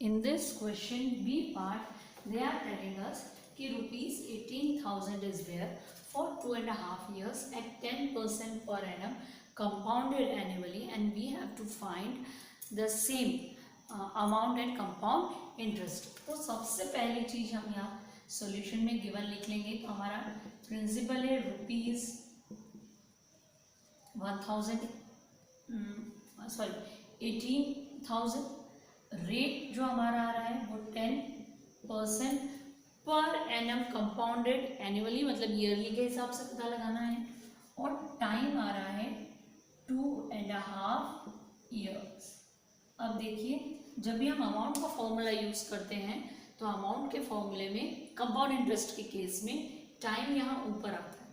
In this question B part, they are telling us कि rupees 18,000 is there for 2.5 years at 10% per annum compounded annually, and we have to find the same amount at compound interest. तो सबसे पहली चीज हम यहाँ solution में given लिख लेंगे. तो हमारा प्रिंसिपल है रुपीज 18,000. रेट जो हमारा आ रहा है वो 10% पर एनम कंपाउंडेड एनुअली, मतलब ईयरली के हिसाब से पता लगाना है. और टाइम आ रहा है 2.5 years. अब देखिए, जब भी हम अमाउंट का फॉर्मूला यूज करते हैं तो अमाउंट के फॉर्मूले में कंपाउंड इंटरेस्ट के केस में टाइम यहाँ ऊपर आता है,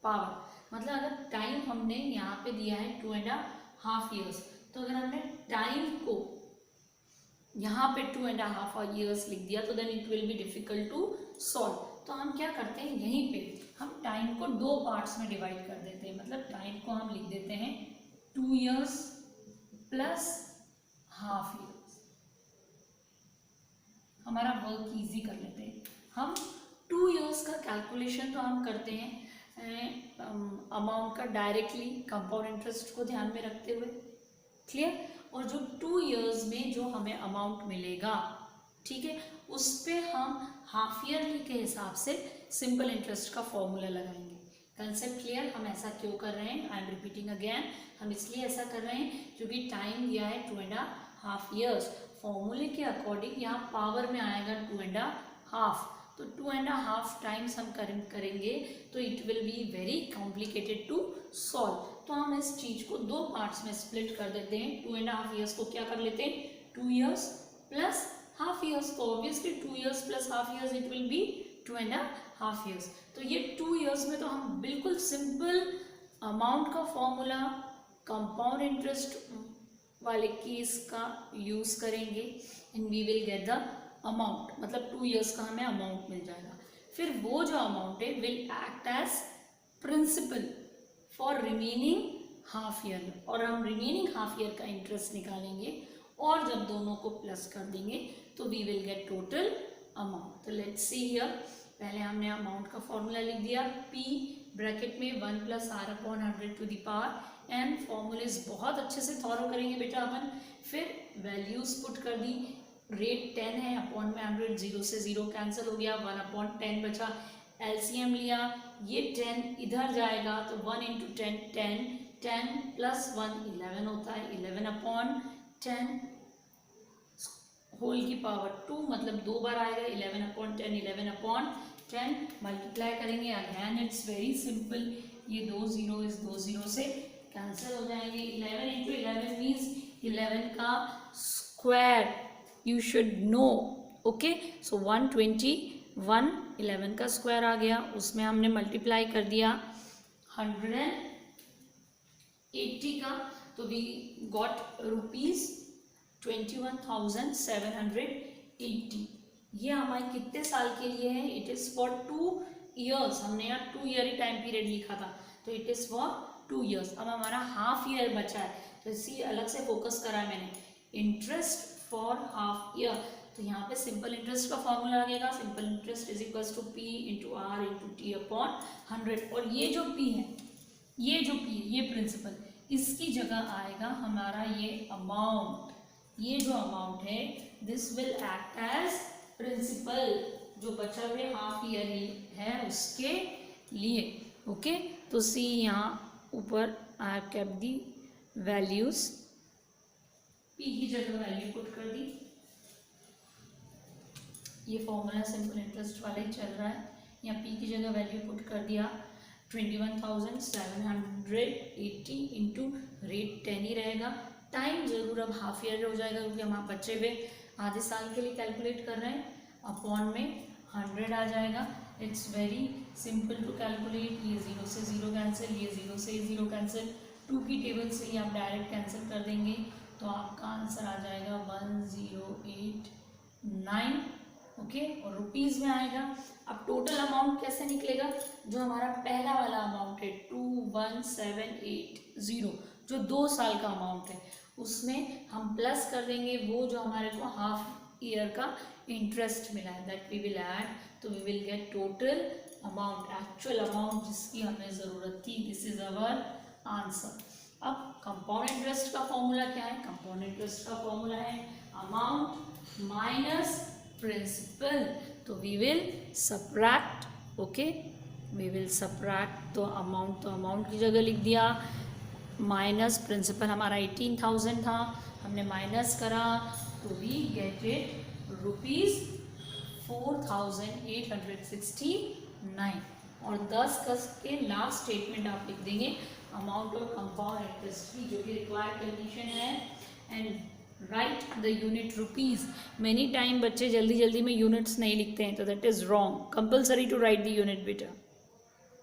पावर. मतलब अगर टाइम हमने यहाँ पे दिया है 2.5 years, तो अगर हमने टाइम को यहाँ पे 2.5 years लिख दिया तो then it will be difficult to solve. तो हम क्या करते हैं, यहीं पे हम टाइम को दो पार्ट्स में डिवाइड कर देते हैं. मतलब टाइम को हम लिख देते हैं 2 years प्लस हाफ ईयर्स. हमारा वर्क इजी कर लेते हैं. हम 2 years का कैलकुलेशन तो हम करते हैं अमाउंट का डायरेक्टली कंपाउंड इंटरेस्ट को ध्यान में रखते हुए. क्लियर. और जो 2 years में जो हमें अमाउंट मिलेगा, ठीक है, उस पे हम हाफ ईयरली के हिसाब से सिंपल इंटरेस्ट का फॉर्मूला लगाएंगे. Concept clear. हम ऐसा क्यों कर रहे हैं, आई एम रिपीटिंग अगेन. हम इसलिए ऐसा कर रहे हैं क्योंकि टाइम दिया है 2.5 years. फॉर्मूले के अकॉर्डिंग यहाँ पावर में आएगा 2.5. तो 2.5 टाइम्स हम करेंगे तो it will be very complicated to solve. तो हम इस चीज को दो पार्ट्स में स्प्लिट कर देते हैं. 2.5 years को क्या कर लेते हैं, 2 years प्लस हाफ ईयर्स. तो obviously 2 years plus half years it will B 2.5 years. तो ये 2 years में तो हम बिल्कुल सिंपल अमाउंट का फॉर्मूला कंपाउंड इंटरेस्ट वाले केस का यूज करेंगे and we will get the amount. मतलब 2 years का हमें अमाउंट मिल जाएगा. फिर वो जो अमाउंट है will act as principal for remaining half year, और हम रिमेनिंग हाफ ईयर का इंटरेस्ट निकालेंगे और जब दोनों को प्लस कर देंगे तो we will get total amount. तो लेट्स सी हियर. पहले हमने अमाउंट का फॉर्मूला लिख दिया, P ब्रैकेट में 1 + r/100 to the power n. Formulas बहुत अच्छे से थॉरो करेंगे बेटा अपन. फिर वैल्यूज पुट कर दी. रेट 10 है, अपॉन में 100, 0 से 0 कैंसिल हो गया, 1/10 बचा. एलसीएम लिया, ये 10 इधर जाएगा तो 1 × 10 10, 10 + 1 11 होता है. 11/10 होल की पावर 2, मतलब 2 बार आएगा. 11/10 11/10 मल्टीप्लाई करेंगे. Again it's very simple. ये 2 0 इस 2 0 से कैंसिल हो जाएंगे. 11 × 11 मीन्स 11 का square. You should know. Okay, so 121. 11 का स्क्वायर आ गया, उसमें हमने मल्टीप्लाई कर दिया 180 का, तो वी गॉट ₹21,780. ये हमारे कितने साल के लिए है, इट इज़ फॉर 2 years. हमने यहाँ 2 year ही टाइम पीरियड लिखा था, तो इट इज़ फॉर 2 years. अब हमारा हाफ ईयर बचा है, तो इसी अलग से फोकस करा है मैंने. इंटरेस्ट फॉर हाफ ईयर, तो यहाँ पे सिंपल इंटरेस्ट का फॉर्मूला लगेगा. Simple interest is equals to P × R × T/100. और ये जो P है, ये जो P है, ये प्रिंसिपल, इसकी जगह आएगा हमारा ये अमाउंट. ये जो अमाउंट है this will act as principal, जो बचा हुए हाफ ईयर है उसके लिए. ओके, तो सी यहाँ ऊपर I have kept the values. P की जगह वैल्यू पुट कर दी. ये फॉर्मूला सिंपल इंटरेस्ट वाला ही चल रहा है. यहाँ P की जगह वैल्यू पुट कर दिया 21,780 इंटू रेट 10 ही रहेगा. टाइम जरूर अब हाफ ईयर हो जाएगा क्योंकि हम बचे हुए आधे साल के लिए कैलकुलेट कर रहे हैं. अपॉन में 100 आ जाएगा. It's very simple to calculate. ये 0 से 0 कैंसिल, ये 0 से 0 कैंसिल. 2 की टेबल से ही आप डायरेक्ट कैंसिल कर देंगे तो आपका आंसर आ जाएगा 1089. ओके, और रुपीज़ में आएगा. अब टोटल अमाउंट कैसे निकलेगा, जो हमारा पहला वाला अमाउंट है 21,780, जो 2 साल का अमाउंट है, उसमें हम प्लस कर देंगे वो जो हमारे को हाफ ईयर का इंटरेस्ट मिला है, दैट वी विल ऐड, तो we will get total amount, actual amount जिसकी हमें ज़रूरत थी. This is our answer. अब कंपाउंड इंटरेस्ट का फॉर्मूला क्या है? कंपाउंड इंटरेस्ट का फॉर्मूला है अमाउंट माइनस प्रिंसिपल. तो we will subtract, okay, we will subtract. तो अमाउंट की जगह लिख दिया, माइनस प्रिंसिपल हमारा 18,000 था, हमने माइनस करा, तो वी गेट इट रुपीज़ 4,869. और 10 के लास्ट स्टेटमेंट आप लिख देंगे अमाउंट ऑफ कंपाउंड इंटरेस्ट की, जो कि रिक्वायर्ड कंडीशन है. And write the unit rupees. Many time बच्चे जल्दी में यूनिट्स नहीं लिखते हैं, तो that is wrong. Compulsory to write the unit बेटा.